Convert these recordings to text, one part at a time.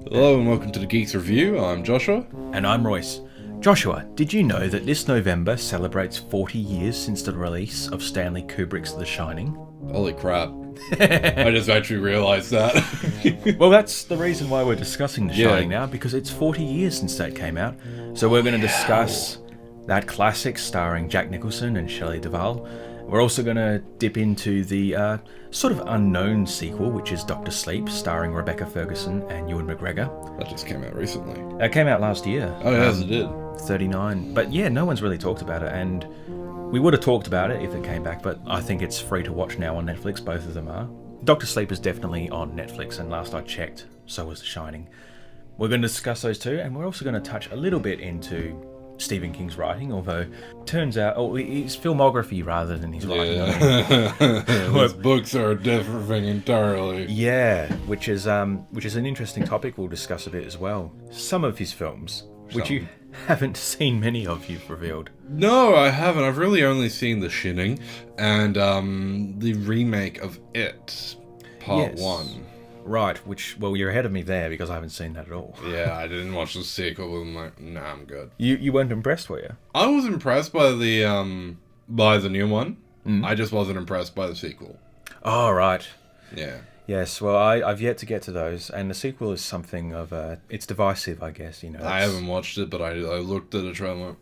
Hello and welcome to the Geeks Review. I'm Joshua. And I'm Royce. Joshua, did you know that this November celebrates 40 years since the release of Stanley Kubrick's The Shining? Holy crap. I just actually realised that. Well, that's the reason why we're discussing The Yeah. Shining now, because it's 40 years since that came out. So we're going to discuss that classic starring Jack Nicholson and Shelley Duvall. We're also going to dip into the sort of unknown sequel, which is Doctor Sleep, starring Rebecca Ferguson and Ewan McGregor. That just came out recently. It came out last year. Oh, yes, it did. 39. But yeah, no one's really talked about it, and we would have talked about it if it came back, but I think it's free to watch now on Netflix. Both of them are. Doctor Sleep is definitely on Netflix, and last I checked, so was The Shining. We're going to discuss those two, and we're also going to touch a little bit into Stephen King's writing, although turns out his filmography rather than his writing. His books are a different thing entirely. Yeah, which is an interesting topic we'll discuss a bit as well. Some of his films, which you haven't seen many of, you've revealed. No, I haven't. I've really only seen The Shining and the remake of It, Part Yes. 1. Right, well, you're ahead of me there because I haven't seen that at all. Yeah, I didn't watch the sequel. I'm like, nah, I'm good. You weren't impressed, were you? I was impressed by the new one. I just wasn't impressed by the sequel. Oh, right. Yeah. Yes, well, I've yet to get to those, and the sequel is something of it's divisive, I guess, you know. I haven't watched it, but I looked at the trailer.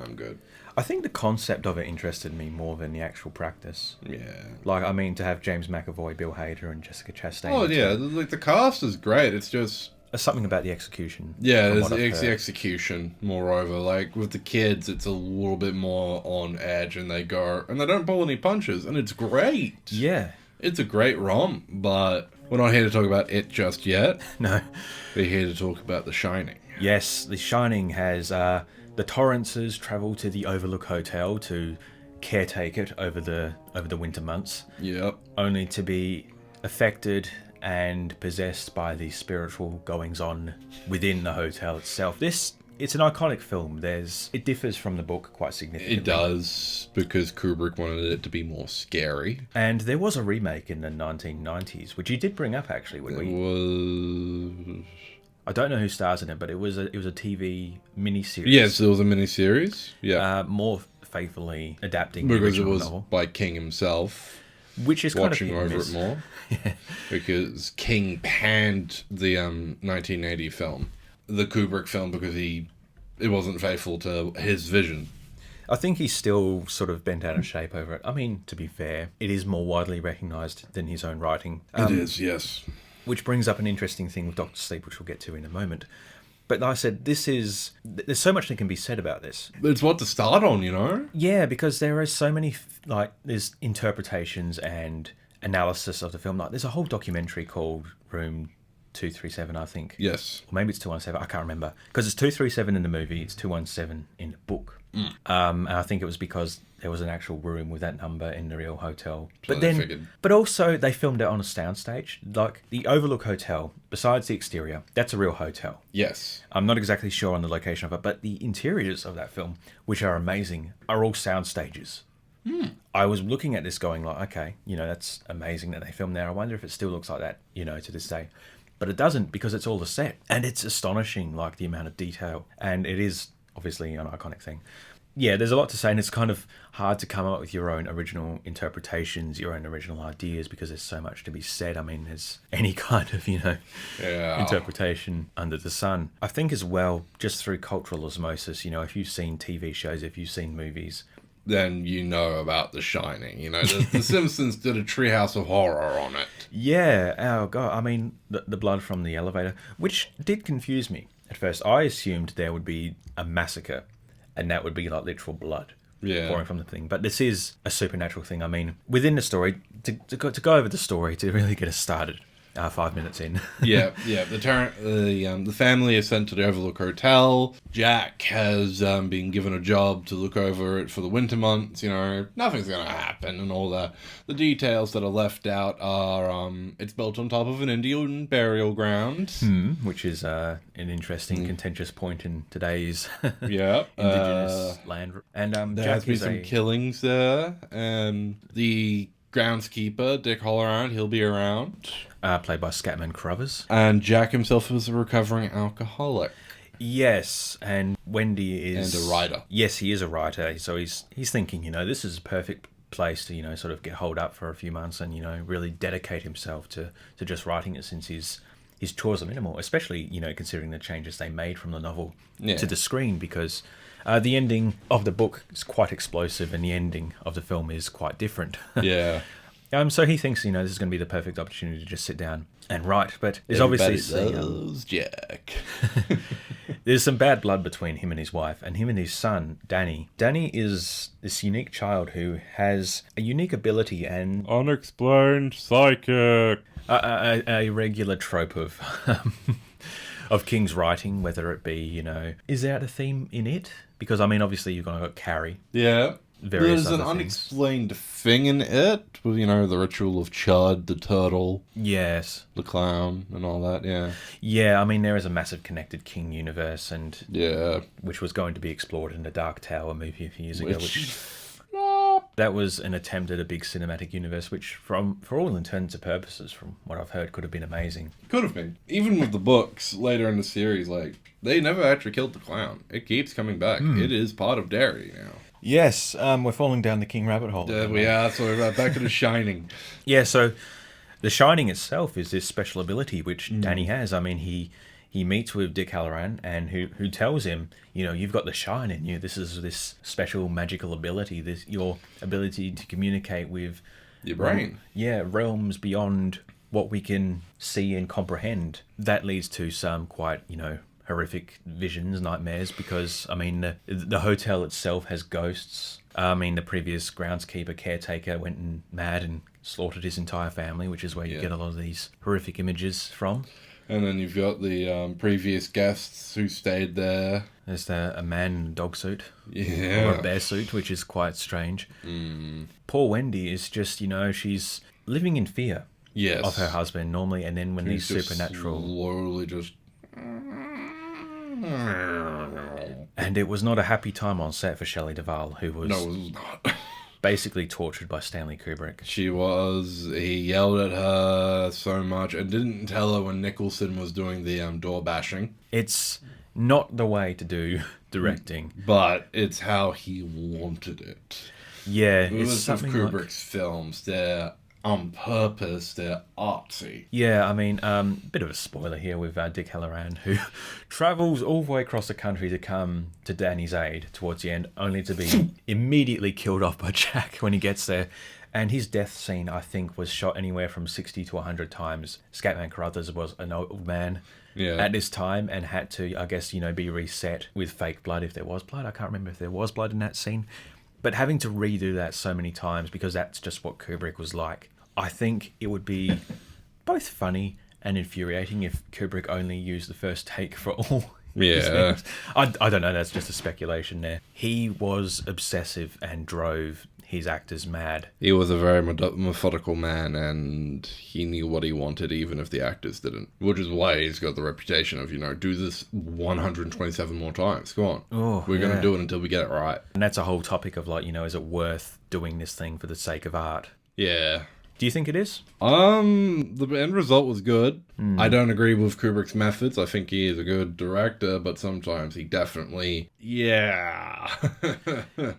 I'm good. I think the concept of it interested me more than the actual practice. Yeah. Like, I mean, to have James McAvoy, Bill Hader, and Jessica Chastain. Oh yeah, like the cast is great. It's just Something about the execution. yeah, from it's, what I've it's the heard. execution. Moreover, like with the kids, it's a little bit more on edge, and they don't pull any punches, and it's great. Yeah. It's a great romp, but we're not here to talk about it just yet. No. We're here to talk about The Shining. Yes, The Shining has the Torrances travel to the Overlook Hotel to caretake it over the winter months, Yep. only to be affected and possessed by the spiritual goings-on within the hotel itself. It's an iconic film. It differs from the book quite significantly. It does, because Kubrick wanted it to be more scary. And there was a remake in the 1990s, which you did bring up actually when It we. was... I don't know who stars in it, but it was a TV miniseries. Yes, there was a miniseries. Yeah. More faithfully adapting the Because it original was novel, by King himself, which is kind of watching hit and over miss. it more. Because King panned the 1980 film, the Kubrick film, because it wasn't faithful to his vision. I think he's still sort of bent out of shape over it. I mean, to be fair, it is more widely recognised than his own writing. It is, yes. Which brings up an interesting thing with Doctor Sleep, which we'll get to in a moment. But like I said, there's so much that can be said about this. It's what to start on, you know? Yeah, because there are so many, there's interpretations and analysis of the film. Like, there's a whole documentary called Room 237, I think. Yes. Or maybe it's 217, I can't remember. Because it's 237 in the movie, it's 217 in the book. And I think it was because there was an actual room with that number in the real hotel. So they figured. But also they filmed it on a soundstage. Like the Overlook Hotel, besides the exterior, that's a real hotel. Yes. I'm not exactly sure on the location of it, but the interiors of that film, which are amazing, are all sound stages. I was looking at this going like, okay, you know, that's amazing that they filmed there. I wonder if it still looks like that, you know, to this day. But it doesn't, because it's all a set. And it's astonishing, like, the amount of detail. And it is obviously an iconic thing. Yeah, there's a lot to say, and it's kind of hard to come up with your own original interpretations, your own original ideas, because there's so much to be said. I mean, there's any kind of, Yeah. interpretation under the sun. I think as well, just through cultural osmosis, if you've seen TV shows, if you've seen movies, Then you know about The Shining. You know, the Simpsons did a Treehouse of Horror on it. yeah, oh god, I mean, the blood from the elevator, which did confuse me at first. I assumed there would be a massacre, and that would be like literal blood pouring from the thing. But this is a supernatural thing. I mean, within the story, to go over the story, to really get us started, 5 minutes in. Yeah. The family is sent to the Overlook Hotel. Jack has been given a job to look over it for the winter months. You know, nothing's gonna happen, and all the details that are left out are it's built on top of an Indian burial ground. Which is an interesting, contentious point in today's Yeah, indigenous land. And there Jack has been is some killings there. The groundskeeper, Dick Halloran, he'll be around. played by Scatman Crothers. And Jack himself is a recovering alcoholic. Yes, and Wendy is... And a writer. Yes, he is a writer. So he's thinking, this is a perfect place to, sort of get holed up for a few months and, really dedicate himself to just writing it, since his chores are minimal, especially, considering the changes they made from the novel to the screen, because the ending of the book is quite explosive and the ending of the film is quite different. Yeah. So he thinks, this is going to be the perfect opportunity to just sit down and write. But there's obviously... loves Jack. There's some bad blood between him and his wife, and him and his son, Danny. Danny is this unique child who has a unique ability and... Unexplained psychic. A regular trope of... of King's writing, whether it be, is that a theme in it? Because, obviously you've got Carrie. Yeah. Various There's an other things. unexplained thing in it, with, the ritual of Chud, the turtle, Yes. the clown, and all that, yeah. Yeah, there is a massive connected King universe, and Yeah. which was going to be explored in the Dark Tower movie a few years ago, which... Flop. That was an attempt at a big cinematic universe, which, for all intents and purposes, from what I've heard, could have been amazing. Could have been. Even with the books later in the series, they never actually killed the clown. It keeps coming back. It is part of Derry now. Yes, we're falling down the King rabbit hole. There we are. So we're back to The Shining. Yeah, so The Shining itself is this special ability which Danny has. He meets with Dick Hallorann, and who tells him, you've got the shine in you. This is this special magical ability, your ability to communicate with Your brain. Realms beyond what we can see and comprehend. That leads to some quite, horrific visions, nightmares, because, the hotel itself has ghosts. The previous groundskeeper caretaker went mad and slaughtered his entire family, which is where you get a lot of these horrific images from. And then you've got the previous guests who stayed there. There's a man in a dog suit. Yeah. Or a bear suit, which is quite strange. Poor Wendy is just, she's living in fear of her husband normally, and then when these supernatural... slowly just... And it was not a happy time on set for Shelley Duvall, who was... No, it was not. basically tortured by Stanley Kubrick. She was. He yelled at her so much and didn't tell her when Nicholson was doing the door bashing. It's not the way to do directing. But it's how he wanted it. Yeah, It was it's with something Kubrick's films. They're on purpose. They're artsy. Yeah, bit of a spoiler here with Dick Hallorann, who travels all the way across the country to come to Danny's aid towards the end, only to be immediately killed off by Jack when he gets there. And his death scene, I think, was shot anywhere from 60 to 100 times. Scatman Crothers was an old man at this time and had to, I guess, be reset with fake blood if there was blood. I can't remember if there was blood in that scene. But having to redo that so many times, because that's just what Kubrick was like, I think it would be both funny and infuriating if Kubrick only used the first take for all his films. I don't know, that's just a speculation there. He was obsessive and drove his actors mad. He was a very methodical man, and he knew what he wanted, even if the actors didn't. Which is why he's got the reputation of, do this 127 more times. Go on. We're going to do it until we get it right. And that's a whole topic of, is it worth doing this thing for the sake of art? Yeah. Do you think it is? The end result was good. I don't agree with Kubrick's methods. I think he is a good director, but sometimes he definitely... Yeah.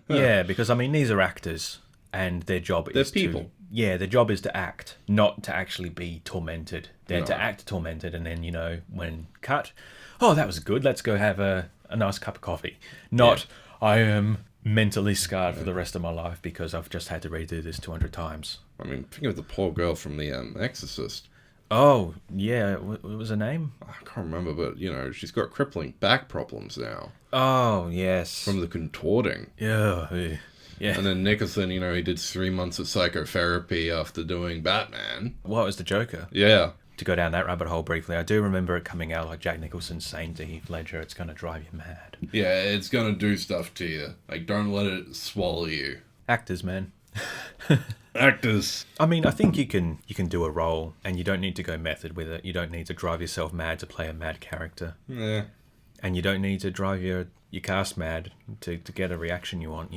Yeah, because, these are actors, and their job is people. Yeah, their job is to act, not to actually be tormented. They're to act tormented, and then, when cut, oh, that was good, let's go have a nice cup of coffee. Not, I am mentally scarred for the rest of my life because I've just had to redo this 200 times. Think of the poor girl from The Exorcist. Oh, yeah. What was her name? I can't remember, but, she's got crippling back problems now. Oh, yes. From the contorting. Yeah. And then Nicholson, he did 3 months of psychotherapy after doing Batman. What was the Joker? Yeah. To go down that rabbit hole briefly, I do remember it coming out like Jack Nicholson saying to Heath Ledger, it's going to drive you mad. Yeah, it's going to do stuff to you. Don't let it swallow you. Actors, man. Actors. I think you can do a role, and you don't need to go method with it. You don't need to drive yourself mad to play a mad character. Yeah. And you don't need to drive your cast mad to get a reaction you want,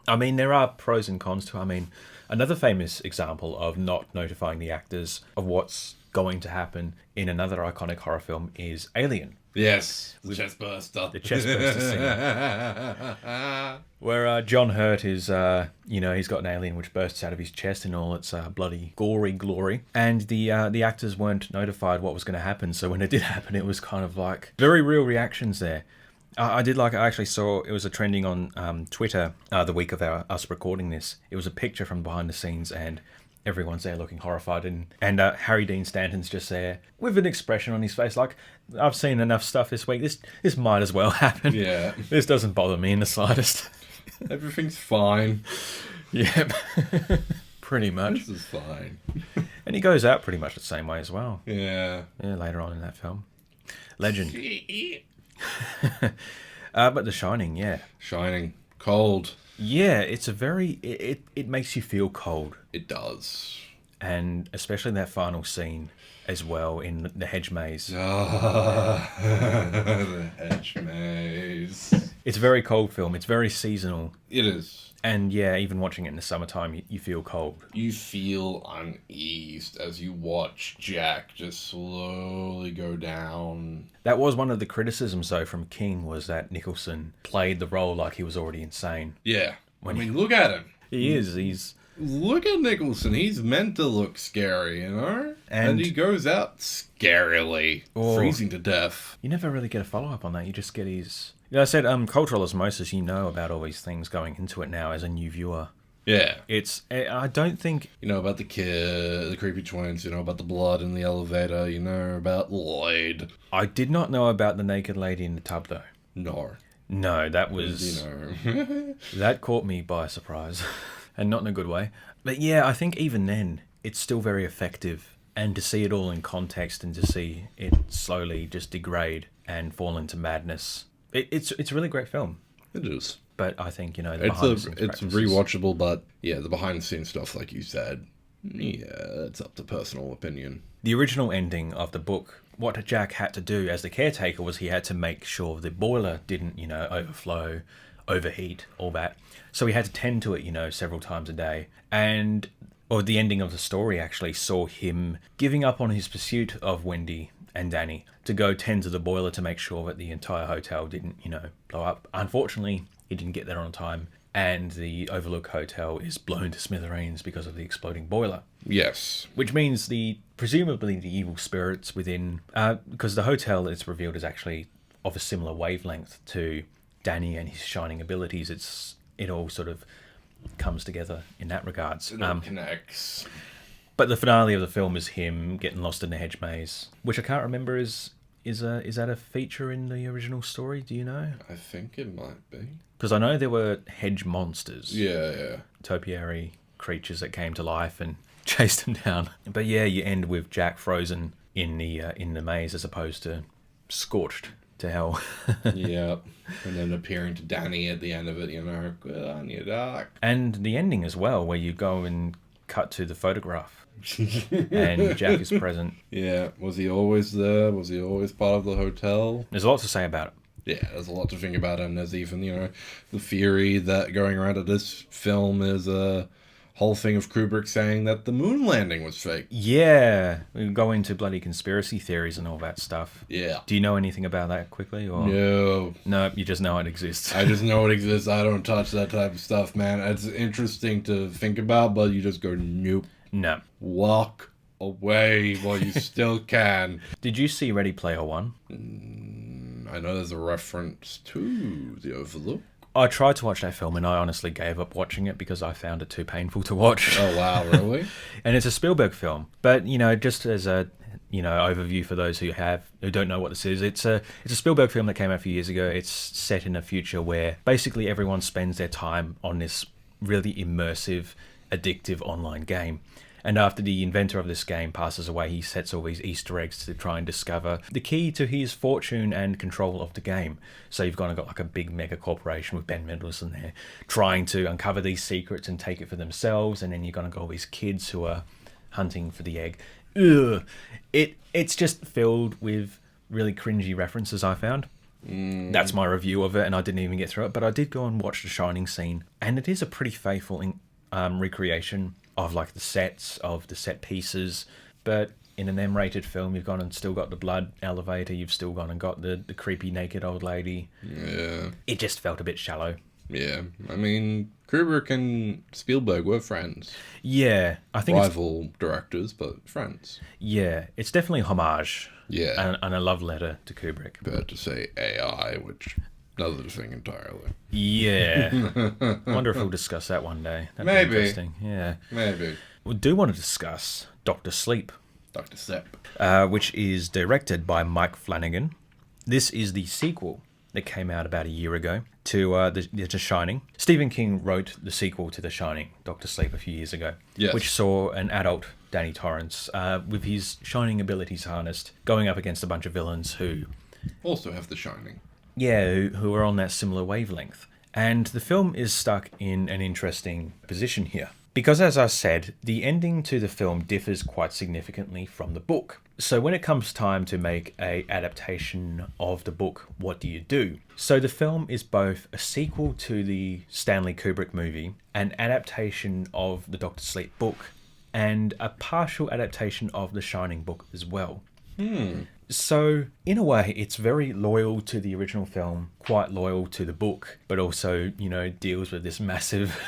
there are pros and cons to it. Another famous example of not notifying the actors of what's going to happen in another iconic horror film is Alien. Yes, the chestburster. The chestburster scene. Where John Hurt is, he's got an alien which bursts out of his chest in all its bloody, gory glory. And the actors weren't notified what was going to happen. So when it did happen, it was kind of like very real reactions there. I actually saw, it was a trending on Twitter the week of us recording this. It was a picture from behind the scenes and everyone's there looking horrified, and Harry Dean Stanton's just there with an expression on his face like, I've seen enough stuff this week, this might as well happen. Yeah. This doesn't bother me in the slightest. Everything's fine. Yep. Pretty much. This is fine. And he goes out pretty much the same way as well. Yeah. Yeah, later on in that film. Legend. But The Shining, yeah. Shining. Cold. Yeah, it's a very... It makes you feel cold. It does. And especially that final scene as well in the hedge maze. The hedge maze. It's a very cold film. It's very seasonal. It is. And yeah, even watching it in the summertime, you feel cold. You feel uneased as you watch Jack just slowly go down. That was one of the criticisms, though, from King, was that Nicholson played the role like he was already insane. Yeah. Look at him. He is. He's... Look at Nicholson. He's meant to look scary, you know? And he goes out scarily, freezing to death. You never really get a follow-up on that. You just get his... I said cultural osmosis, you know about all these things going into it now as a new viewer. Yeah. I don't think... You know about the kid, the creepy twins, you know about the blood in the elevator, you know about Lloyd. I did not know about the naked lady in the tub, though. No, that was... That caught me by surprise. And not in a good way. But yeah, I think even then, it's still very effective. And to see it all in context and to see it slowly just degrade and fall into madness... It's a really great film. It is. But I think, the it's rewatchable, but yeah, the behind the scenes stuff, like you said, yeah, it's up to personal opinion. The original ending of the book, what Jack had to do as the caretaker was he had to make sure the boiler didn't, overflow, overheat, all that. So he had to tend to it, several times a day. Or the ending of the story actually saw him giving up on his pursuit of Wendy and Danny to go tend to the boiler to make sure that the entire hotel didn't, blow up. Unfortunately, he didn't get there on time, and the Overlook Hotel is blown to smithereens because of the exploding boiler. Yes. Which means presumably the evil spirits within... because the hotel, it's revealed, is actually of a similar wavelength to Danny and his shining abilities. It all sort of comes together in that regards. It all connects. But the finale of the film is him getting lost in the hedge maze, which I can't remember is that a feature in the original story? Do you know? I think it might be. Because I know there were hedge monsters. Yeah. Topiary creatures that came to life and chased him down. But yeah, you end with Jack frozen in the maze as opposed to scorched to hell. Yeah. And then appearing to Danny at the end of it, good on you, Doc. And the ending as well, where you go and cut to the photograph. And Jack is present. Yeah. Was he always there? Was he always part of the hotel? There's a lot to say about it. Yeah, there's a lot to think about, and there's even, the theory that going around at this film is a whole thing of Kubrick saying that the moon landing was fake. Yeah, we go into bloody conspiracy theories and all that stuff. Yeah. Do you know anything about that quickly? Or no, you just know it exists. I just know it exists. I don't touch that type of stuff, man. It's interesting to think about, but you just go, nope. No. Walk away while you still can. Did you see Ready Player One? I know there's a reference to The Overlook. I tried to watch that film and I honestly gave up watching it because I found it too painful to watch. Oh, wow, really? And it's a Spielberg film. But, just as a, overview for those who don't know what this is, it's a Spielberg film that came out a few years ago. It's set in a future where basically everyone spends their time on this really immersive, addictive online game. And after the inventor of this game passes away, he sets all these Easter eggs to try and discover the key to his fortune and control of the game. So you've got like a big mega corporation with Ben Mendelsohn there trying to uncover these secrets and take it for themselves. And then you're going to go all these kids who are hunting for the egg. Ugh. It's just filled with really cringy references, I found. That's my review of it, and I didn't even get through it. But I did go and watch the Shining scene, and it is a pretty faithful recreation of like the sets, of the set pieces, but in an M-rated film, you've gone and still got the blood elevator, you've still gone and got the creepy naked old lady. Yeah. It just felt a bit shallow. Yeah. I mean, Kubrick and Spielberg were friends. Yeah, I think Rival directors, but friends. it's definitely homage. Yeah. And a love letter to Kubrick. Compared to, say, AI, which another thing entirely. Yeah. I wonder if we'll discuss that one day. That'd be Maybe. interesting. Yeah. Maybe. We do want to discuss Dr. Sleep, Dr. Sepp. which is directed by Mike Flanagan. This is the sequel that came out about a year ago to The Shining. Stephen King wrote the sequel to The Shining, Dr. Sleep, a few years ago, Yes. which saw an adult Danny Torrance with his shining abilities harnessed, going up against a bunch of villains who Also have The Shining. who are on that similar wavelength. And the film is stuck in an interesting position here. Because, as I said, the ending to the film differs quite significantly from the book. So when it comes time to make a adaptation of the book, what do you do? So the film is both a sequel to the Stanley Kubrick movie, an adaptation of the Dr. Sleep book, and a partial adaptation of the Shining book as well. So, in a way, it's very loyal to the original film, quite loyal to the book, but also, deals with this massive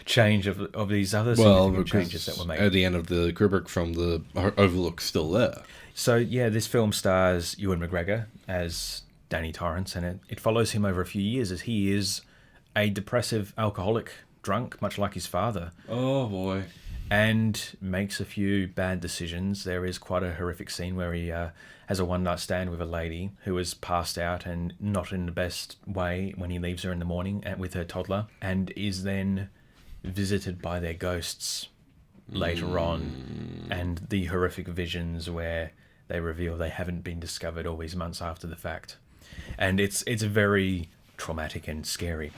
change of these other significant changes that were made. At the end of the Kubrick film, the Overlook's still there. So, this film stars Ewan McGregor as Danny Torrance, and it follows him over a few years as he is a depressive alcoholic drunk, much like his father. Oh, boy. And makes a few bad decisions. There is quite a horrific scene where he has a one-night stand with a lady who is passed out and not in the best way when he leaves her in the morning with her toddler, and is then visited by their ghosts later on, and the horrific visions where they reveal they haven't been discovered all these months after the fact. And it's very traumatic and scary.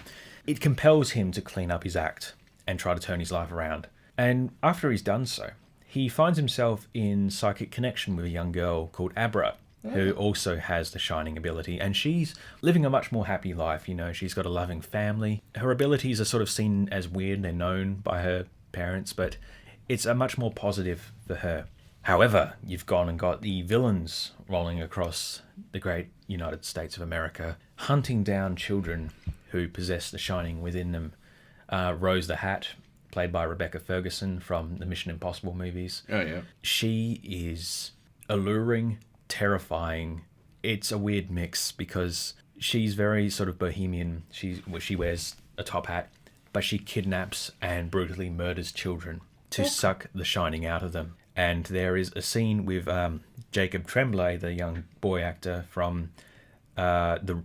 It compels him to clean up his act and try to turn his life around. And after he's done so, he finds himself in psychic connection with a young girl called Abra, who also has the shining ability. And she's living a much more happy life. She's got a loving family. Her abilities are sort of seen as weird. They're known by her parents, but it's a much more positive for her. However, you've gone and got the villains rolling across the great United States of America, hunting down children who possess the shining within them. Rose the Hat, played by Rebecca Ferguson from the Mission Impossible movies. Oh, yeah. She is alluring, terrifying. It's a weird mix because she's very sort of bohemian. She wears a top hat, but she kidnaps and brutally murders children to suck the shining out of them. And there is a scene with Jacob Tremblay, the young boy actor from the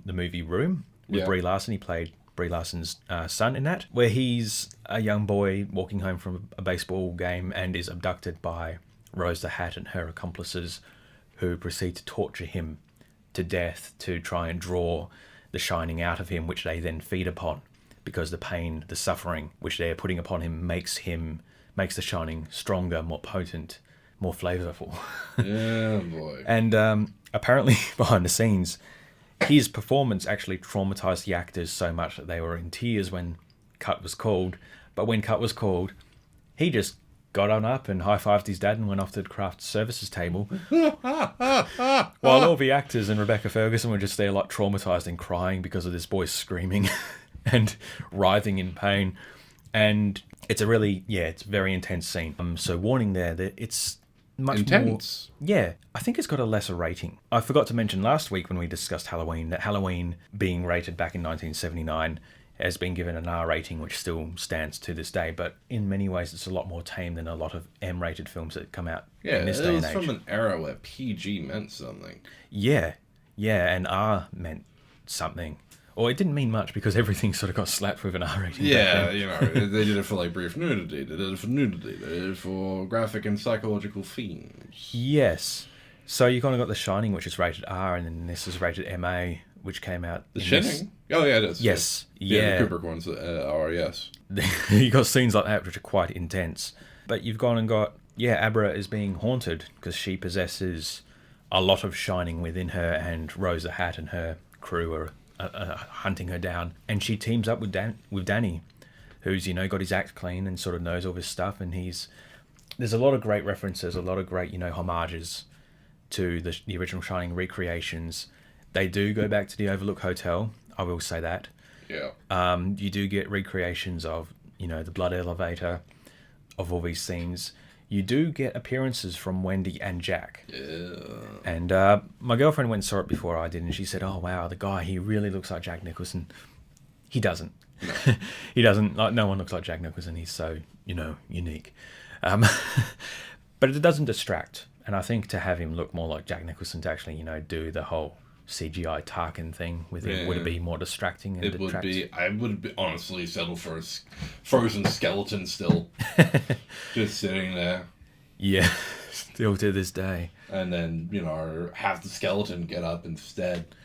movie Room, with Brie Larson. He played Brie Larson's son in that, where he's a young boy walking home from a baseball game and is abducted by Rose the Hat and her accomplices, who proceed to torture him to death to try and draw the shining out of him, which they then feed upon, because the pain, the suffering which they are putting upon him makes the shining stronger, more potent, more flavorful. Yeah, boy. And apparently behind the scenes, his performance actually traumatized the actors so much that they were in tears when cut was called. But when cut was called, he just got on up and high-fived his dad and went off to the craft services table. While all the actors and Rebecca Ferguson were just there like traumatized and crying because of this boy screaming and writhing in pain. And it's it's a very intense scene. So warning there that it's much intense. Yeah, I think it's got a lesser rating. I forgot to mention last week when we discussed Halloween that Halloween, being rated back in 1979, has been given an R rating, which still stands to this day. But in many ways, it's a lot more tame than a lot of M-rated films that come out in this day and age. It was from an era where PG meant something. Yeah, and R meant something. Or it didn't mean much because everything sort of got slapped with an R rating. Yeah, they did it for like brief nudity. They did it for nudity. They did it for graphic and psychological themes. Yes. So you kind of got The Shining, which is rated R, and then this is rated MA, which came out. The Shining? Oh, yeah, it is. Yes. Yeah, the Kubrick ones are, yes. You got scenes like that which are quite intense. But you've gone and got, Abra is being haunted because she possesses a lot of shining within her, and Rose the Hat and her crew are hunting her down, and she teams up with Danny, who's got his act clean and sort of knows all this stuff, and he's there's a lot of great references, a lot of great, homages to the original Shining recreations. They do go back to the Overlook Hotel, I will say that. Yeah. You do get recreations of, the blood elevator, of all these scenes. You do get appearances from Wendy and Jack. Yeah. And my girlfriend went and saw it before I did, and she said, "Oh wow, the guy, he really looks like Jack Nicholson." He doesn't. No. He doesn't. Like, no one looks like Jack Nicholson. He's so unique. But it doesn't distract. And I think to have him look more like Jack Nicholson to actually do the whole CGI Tarkin thing with him, would it be more distracting? And It would be. I would be honestly settle for a frozen skeleton still, just sitting there. Yeah, still to this day. And then have the skeleton get up instead.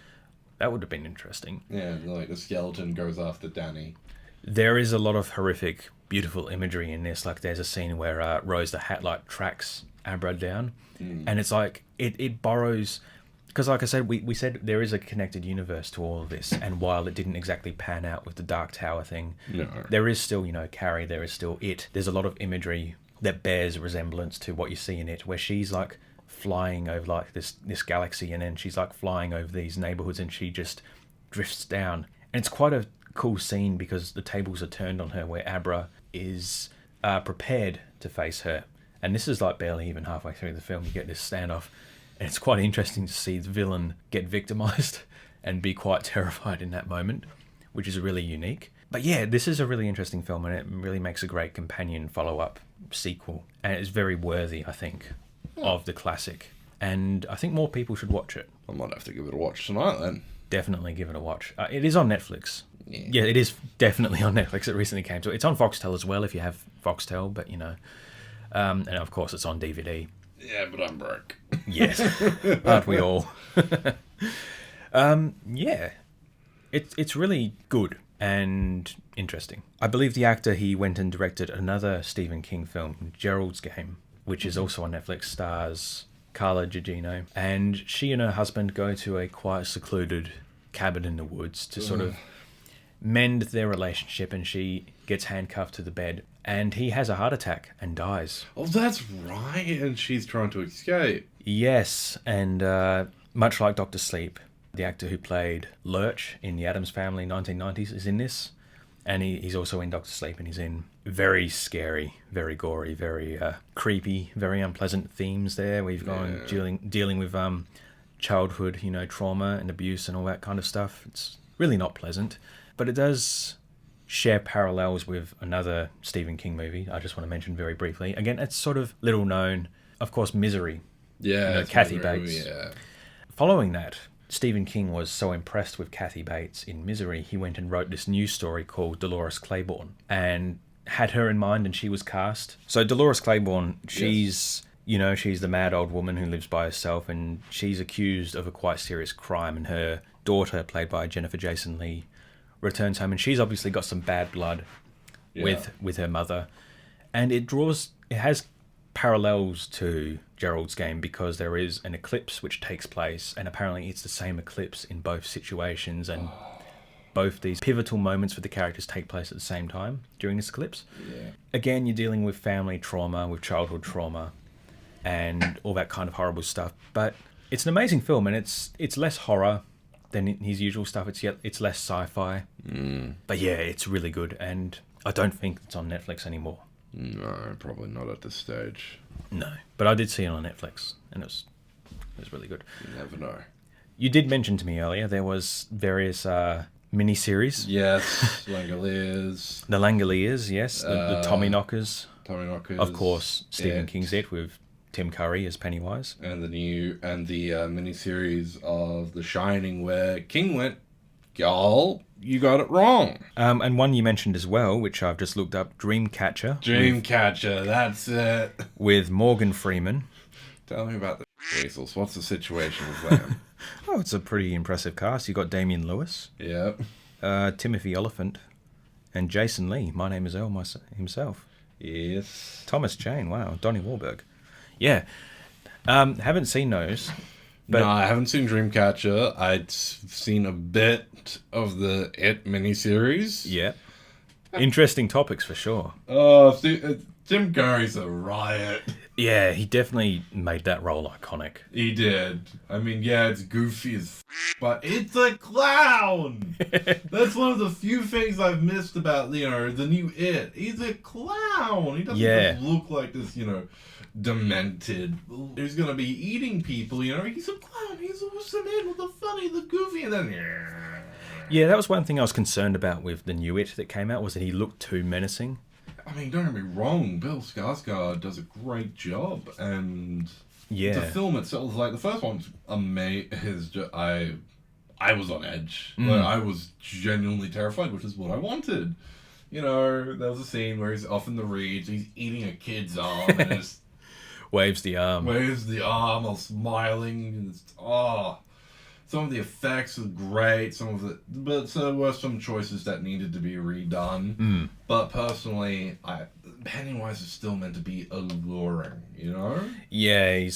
That would have been interesting. Yeah, like the skeleton goes after Danny. There is a lot of horrific, beautiful imagery in this. Like there's a scene where Rose the Hat tracks Abra down, and it's like it borrows. Because like I said, we said there is a connected universe to all of this, and while it didn't exactly pan out with the Dark Tower thing, there is still, Carrie, there is still It. There's a lot of imagery that bears resemblance to what you see in It, where she's like flying over like this galaxy, and then she's like flying over these neighborhoods, and she just drifts down. And it's quite a cool scene because the tables are turned on her, where Abra is prepared to face her. And this is like barely even halfway through the film, you get this standoff. And it's quite interesting to see the villain get victimized and be quite terrified in that moment, which is really unique. But yeah, this is a really interesting film, and it really makes a great companion follow-up sequel. And it's very worthy, I think, of the classic. And I think more people should watch it. I might have to give it a watch tonight then. Definitely give it a watch. It is on Netflix. Yeah, it is definitely on Netflix. It recently came to it. It's on Foxtel as well if you have Foxtel, but and of course it's on DVD. Yeah, but I'm broke. Yes, aren't we all? Yeah, it's really good and interesting. I believe the actor, he went and directed another Stephen King film, Gerald's Game, which is also on Netflix, stars Carla Gugino, and she and her husband go to a quiet, secluded cabin in the woods to sort of mend their relationship, and she gets handcuffed to the bed, and he has a heart attack and dies. Oh, that's right, and she's trying to escape. Yes, and much like Dr. Sleep, the actor who played Lurch in The Addams Family 1990s is in this, and he's also in Dr. Sleep, and he's in very scary, very gory, very creepy, very unpleasant themes there. We've gone dealing with childhood, trauma and abuse and all that kind of stuff. It's really not pleasant, but it does share parallels with another Stephen King movie I just want to mention very briefly. Again, it's sort of little known. Of course, Misery. Yeah. Kathy Bates. Yeah. Following that, Stephen King was so impressed with Kathy Bates in Misery, he went and wrote this new story called Dolores Claiborne and had her in mind, and she was cast. So Dolores Claiborne, she's the mad old woman who lives by herself, and she's accused of a quite serious crime, and her daughter, played by Jennifer Jason Leigh, returns home, and she's obviously got some bad blood with her mother, and it has parallels to Gerald's Game because there is an eclipse which takes place, and apparently it's the same eclipse in both situations, and both these pivotal moments for the characters take place at the same time during this eclipse. Yeah. Again, you're dealing with family trauma, with childhood trauma, and all that kind of horrible stuff, but it's an amazing film, and it's less horror than his usual stuff. It's less sci-fi. But yeah, it's really good, and I don't think it's on Netflix anymore. No, probably not at this stage. No, but I did see it on Netflix, and it was really good. You never know. You did mention to me earlier there was various miniseries. Yes, Langoliers. The Langoliers, yes, the Tommyknockers. Tommyknockers. Of course, Stephen King's It with Tim Curry as Pennywise. And the miniseries of The Shining, where King went, y'all, you got it wrong. And one you mentioned as well, which I've just looked up, Dreamcatcher. Dreamcatcher, that's it. With Morgan Freeman. Tell me about the weasels. What's the situation with them? Oh, it's a pretty impressive cast. You got Damian Lewis. Yep. Timothy Oliphant. And Jason Leigh. My Name is Earl himself. Yes. Thomas Jane. Wow. Donnie Wahlberg. Yeah. Haven't seen those. But no, I haven't seen Dreamcatcher. I'd seen a bit of the It miniseries. Yeah. Interesting topics for sure. Jim Carrey's a riot. Yeah, he definitely made that role iconic. He did. I mean, yeah, it's goofy as but it's a clown! That's one of the few things I've missed about, the new It. He's a clown! He doesn't just look like this, demented. He's gonna be eating people, He's a clown. He's always the man with the funny, the goofy, and then... Yeah, that was one thing I was concerned about with the new It that came out, was that he looked too menacing. I mean, don't get me wrong, Bill Skarsgård does a great job, and the film itself, like, the first one's amazing. I was on edge. Like, I was genuinely terrified, which is what I wanted. There was a scene where he's off in the reeds, he's eating a kid's arm, and just waves the arm while smiling, and some of the effects were great, but there were some choices that needed to be redone. But personally, Pennywise is still meant to be alluring, Yeah,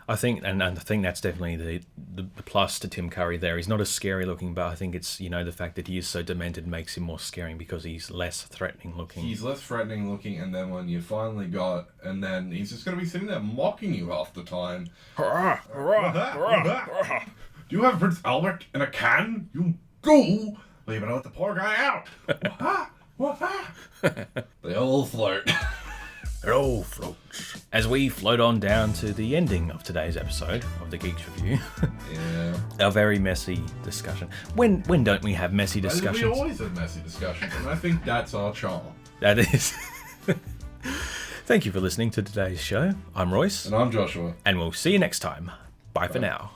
I think that's definitely the plus to Tim Curry there. He's not as scary looking, but I think it's, the fact that he is so demented makes him more scaring because he's less threatening looking. He's less threatening looking, and then when you finally and then he's just going to be sitting there mocking you half the time. Do you have Prince Albert in a can? You do? Well, you better let the poor guy out. They all flirt. It all floats. As we float on down to the ending of today's episode of the Geeks Review. Yeah. Our very messy discussion. When don't we have messy discussions? We always have messy discussions, and I think that's our charm. That is. Thank you for listening to today's show. I'm Royce. And I'm Joshua. And we'll see you next time. Bye for now.